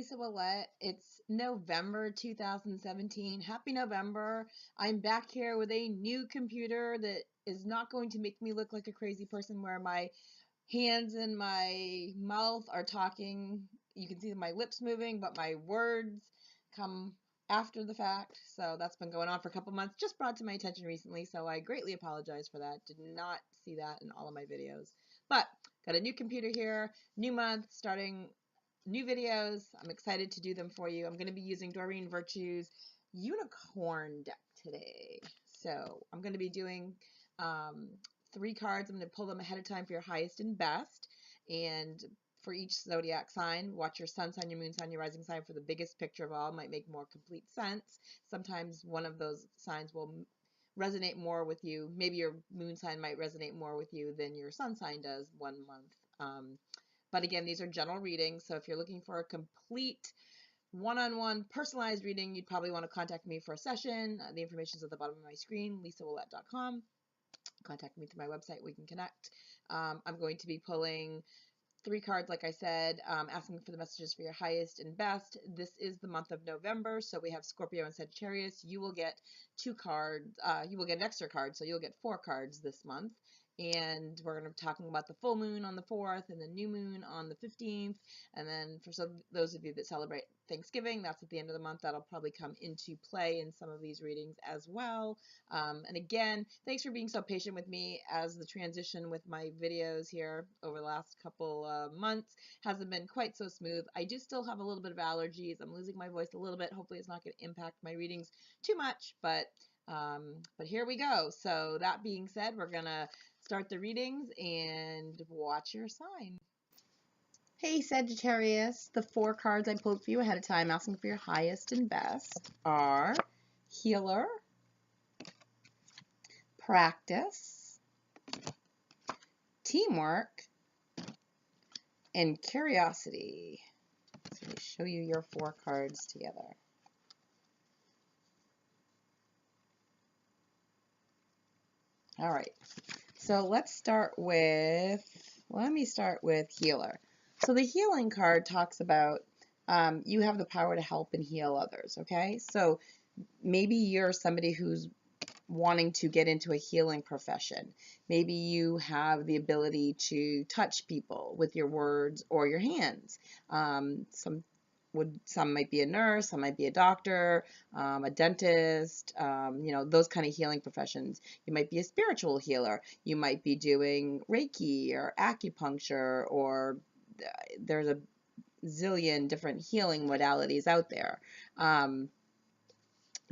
Lisa Ouellet. It's November 2017. Happy November. I'm back here with a new computer that is not going to make me look like a crazy person where my hands and my mouth are talking. You can see my lips moving, but my words come after the fact. So that's been going on for a couple months. Just brought to my attention recently, so I greatly apologize for that. Did not see that in all of my videos. But got a new computer here, new month, starting new videos. I'm excited to do them for you. I'm going to be using Doreen Virtue's unicorn deck today. So I'm going to be doing 3 cards. I'm going to pull them ahead of time for your highest and best. And for each zodiac sign, watch your sun sign, your moon sign, your rising sign for the biggest picture of all. Might make more complete sense. Sometimes one of those signs will resonate more with you. Maybe your moon sign might resonate more with you than your sun sign does one month. But again, these are general readings, so if you're looking for a complete one-on-one personalized reading, you'd probably want to contact me for a session. The information is at the bottom of my screen, lisawillette.com. Contact me through my website. We can connect. I'm going to be pulling 3 cards, like I said, asking for the messages for your highest and best. This is the month of November, so we have Scorpio and Sagittarius. You will get 2 cards. You will get an extra card, so you'll get 4 cards this month. And we're going to be talking about the full moon on the 4th and the new moon on the 15th. And then for those of you that celebrate Thanksgiving, that's at the end of the month. That'll probably come into play in some of these readings as well. And again, thanks for being so patient with me as the transition with my videos here over the last couple months hasn't been quite so smooth. I do still have a little bit of allergies. I'm losing my voice a little bit. Hopefully it's not going to impact my readings too much, but here we go. So that being said, we're going to start the readings and watch your sign. Hey Sagittarius, the 4 cards I pulled for you ahead of time asking for your highest and best are Healer, Practice, Teamwork, and Curiosity. So let me show you your 4 cards together. All right, so let me start with Healer. So the healing card talks about you have the power to help and heal others, okay? So maybe you're somebody who's wanting to get into a healing profession. Maybe you have the ability to touch people with your words or your hands. Some might be a nurse, some might be a doctor, a dentist, those kind of healing professions. You might be a spiritual healer. You might be doing Reiki or acupuncture, or there's a zillion different healing modalities out there.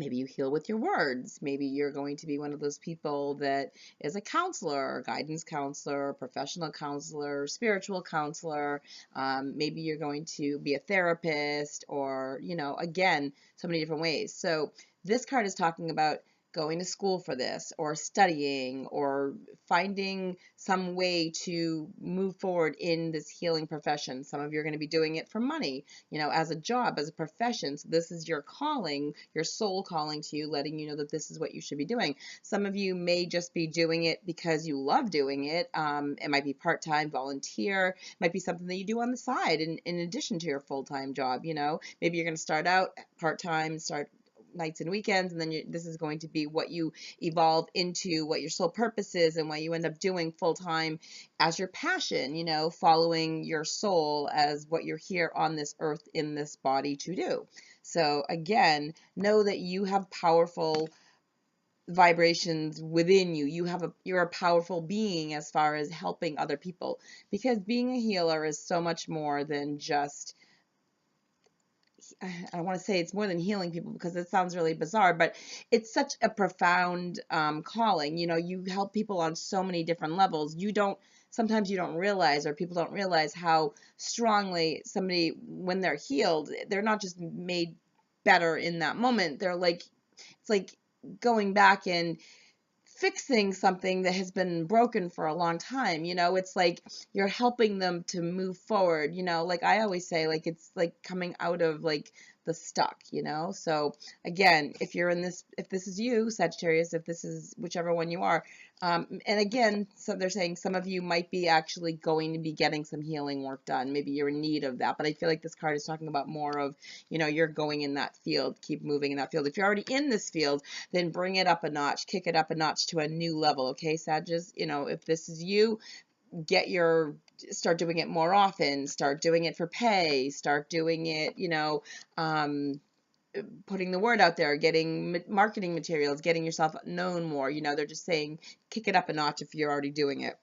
Maybe you heal with your words. Maybe you're going to be one of those people that is a counselor, guidance counselor, professional counselor, spiritual counselor. Maybe you're going to be a therapist, or, again, so many different ways. So this card is talking about going to school for this, or studying, or finding some way to move forward in this healing profession. Some of you are going to be doing it for money, as a job, as a profession. So this is your calling, your soul calling to you, letting you know that this is what you should be doing. Some of you may just be doing it because you love doing it. It might be part-time, volunteer, it might be something that you do on the side in addition to your full-time job. Maybe you're going to start out part-time, start nights and weekends, and then this is going to be what you evolve into, what your sole purpose is, and what you end up doing full-time as your passion, following your soul as what you're here on this earth in this body to do. So again, know that you have powerful vibrations within you. You're a powerful being as far as helping other people, because being a healer is so much more than just, I want to say it's more than healing people, because it sounds really bizarre, but it's such a profound calling. You help people on so many different levels. Sometimes you don't realize, or people don't realize, how strongly somebody, when they're healed, they're not just made better in that moment. It's like going back and fixing something that has been broken for a long time. It's like you're helping them to move forward. Like I always say, like it's like coming out of like the stuck, So again, if this is you, Sagittarius, if this is whichever one you are, and again, so they're saying some of you might be actually going to be getting some healing work done. Maybe you're in need of that, but I feel like this card is talking about more of, you're going in that field, keep moving in that field. If you're already in this field, then bring it up a notch, kick it up a notch to a new level, okay, Sagittarius? If this is you, start doing it more often, start doing it for pay, start doing it, putting the word out there, getting marketing materials, getting yourself known more. They're just saying kick it up a notch if you're already doing it.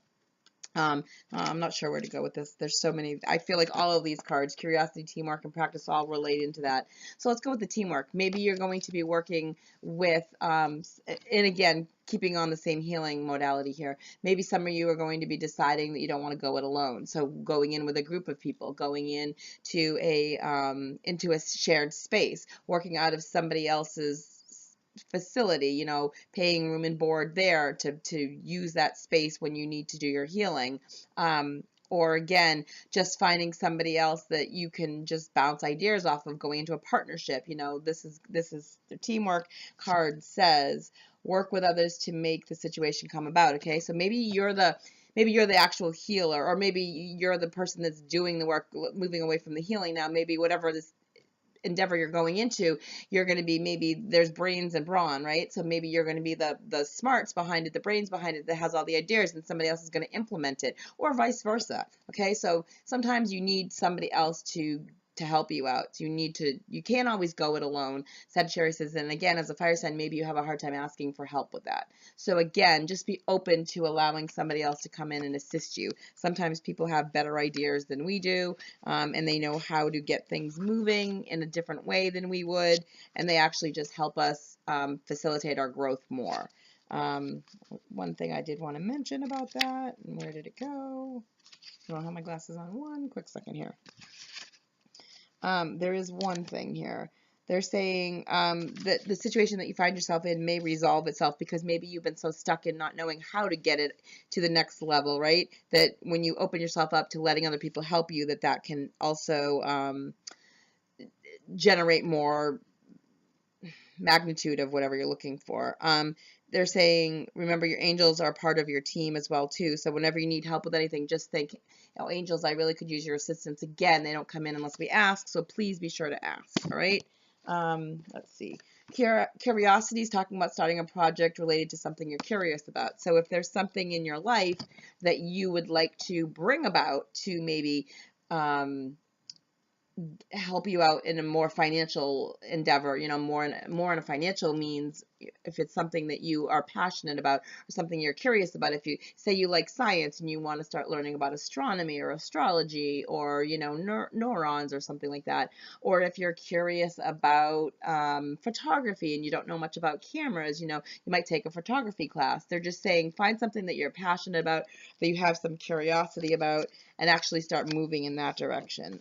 I'm not sure where to go with this. There's so many. I feel like all of these cards, curiosity, teamwork, and practice, all relate into that. So let's go with the teamwork. Maybe you're going to be working with, and again, keeping on the same healing modality here. Maybe some of you are going to be deciding that you don't want to go it alone. So going in with a group of people, going into a shared space, working out of somebody else's facility, paying room and board there to use that space when you need to do your healing. Or again, just finding somebody else that you can just bounce ideas off of, going into a partnership. This is the teamwork card says, work with others to make the situation come about. Okay, so maybe you're the actual healer, or maybe you're the person that's doing the work, moving away from the healing now. Maybe whatever this endeavor you're going into, you're going to be, maybe there's brains and brawn, right? So maybe you're going to be the smarts behind it, the brains behind it, that has all the ideas, and somebody else is going to implement it, or vice versa. Okay, so sometimes you need somebody else to help you out. You can't always go it alone. Sagittarius says, and again, as a fire sign, maybe you have a hard time asking for help with that. So again, just be open to allowing somebody else to come in and assist you. Sometimes people have better ideas than we do, and they know how to get things moving in a different way than we would, and they actually just help us facilitate our growth more. One thing I did want to mention about that, and where did it go? I don't have my glasses on. One quick second here. There is one thing here. They're saying that the situation that you find yourself in may resolve itself, because maybe you've been so stuck in not knowing how to get it to the next level, right? That when you open yourself up to letting other people help you, that can also generate more magnitude of whatever you're looking for. They're saying, remember, your angels are part of your team as well too. So whenever you need help with anything, just think, angels, I really could use your assistance. Again, they don't come in unless we ask, so please be sure to ask. All right. Let's see. Curiosity is talking about starting a project related to something you're curious about. So if there's something in your life that you would like to bring about to maybe help you out in a more financial endeavor, more in a financial means, if it's something that you are passionate about or something you're curious about. If you say you like science and you want to start learning about astronomy or astrology, or neurons or something like that, or if you're curious about photography and you don't know much about cameras, you might take a photography class. They're just saying, find something that you're passionate about, that you have some curiosity about, and actually start moving in that direction.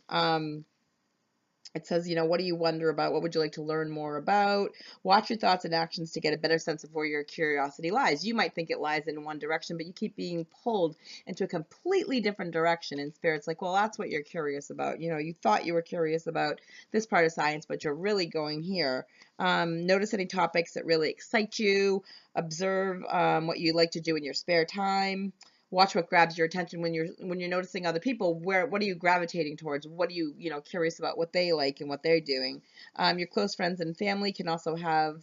It says, what do you wonder about? What would you like to learn more about? Watch your thoughts and actions to get a better sense of where your curiosity lies. You might think it lies in one direction, but you keep being pulled into a completely different direction. And Spirit's like, well, that's what you're curious about. You thought you were curious about this part of science, but you're really going here. Notice any topics that really excite you. Observe what you like to do in your spare time. Watch what grabs your attention when you're noticing other people. What are you gravitating towards? What are you curious about, what they like and what they're doing? Your close friends and family can also have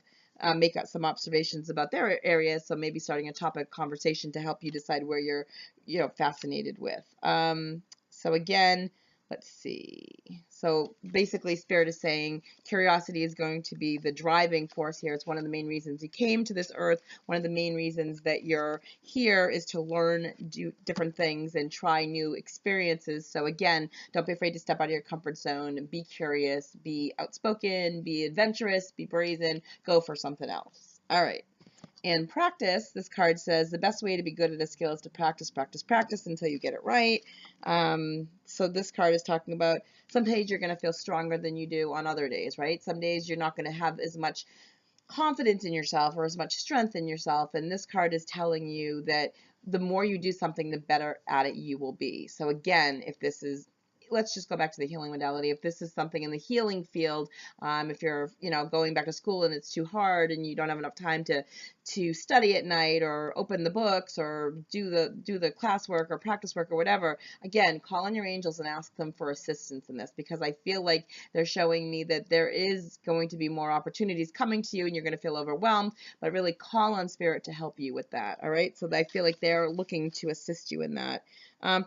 make up some observations about their areas. So maybe starting a topic conversation to help you decide where you're fascinated with. So again, let's see. So basically, Spirit is saying curiosity is going to be the driving force here. It's one of the main reasons you came to this earth. One of the main reasons that you're here is to learn, do different things, and try new experiences. So again, don't be afraid to step out of your comfort zone. Be curious, be outspoken, be adventurous, be brazen, go for something else. All right. And practice, this card says, the best way to be good at a skill is to practice, practice, practice until you get it right. So this card is talking about, some days you're going to feel stronger than you do on other days, right? Some days you're not going to have as much confidence in yourself or as much strength in yourself. And this card is telling you that the more you do something, the better at it you will be. So again, if this is let's just go back to the healing modality. If this is something in the healing field, if you're, going back to school and it's too hard and you don't have enough time to study at night or open the books or do the classwork or practice work or whatever, again, call on your angels and ask them for assistance in this, because I feel like they're showing me that there is going to be more opportunities coming to you and you're going to feel overwhelmed, but really call on spirit to help you with that. All right. So I feel like they're looking to assist you in that.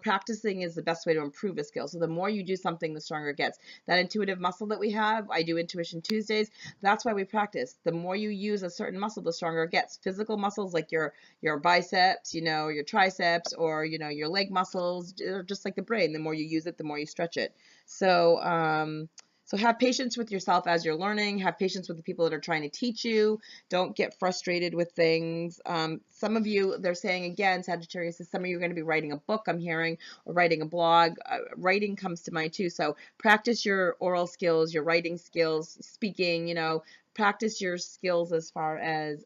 Practicing is the best way to improve a skill. So the more you do something, the stronger it gets. That intuitive muscle that we have, I do Intuition Tuesdays. That's why we practice. The more you use a certain muscle, the stronger it gets. Physical muscles like your biceps, your triceps, or your leg muscles, just like the brain. The more you use it, the more you stretch it. So have patience with yourself as you're learning. Have patience with the people that are trying to teach you. Don't get frustrated with things. Some of you, they're saying again, Sagittarius, some of you are going to be writing a book, I'm hearing, or writing a blog. Writing comes to mind too. So practice your oral skills, your writing skills, speaking, practice your skills as far as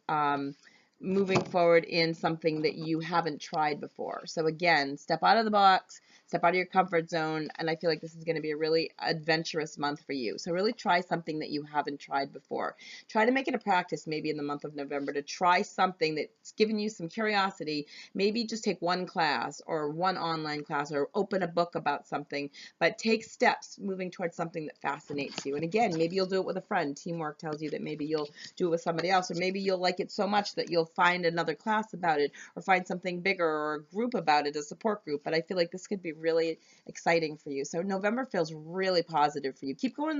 moving forward in something that you haven't tried before. So again, step out of the box, step out of your comfort zone, and I feel like this is going to be a really adventurous month for you. So really try something that you haven't tried before. Try to make it a practice maybe in the month of November to try something that's given you some curiosity. Maybe just take one class or one online class or open a book about something, but take steps moving towards something that fascinates you. And again, maybe you'll do it with a friend. Teamwork tells you that maybe you'll do it with somebody else, or maybe you'll like it so much that you'll find another class about it or find something bigger or a group about it, a support group. But I feel like this could be really exciting for you. So November feels really positive for you. Keep going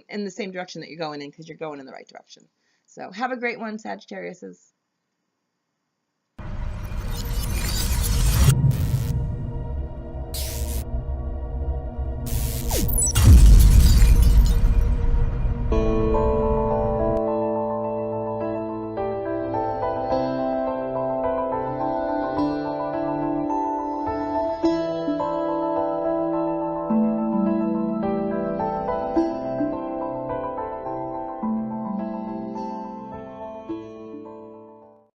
in the same direction that you're going in, because you're going in the right direction. So have a great one, Sagittariuses.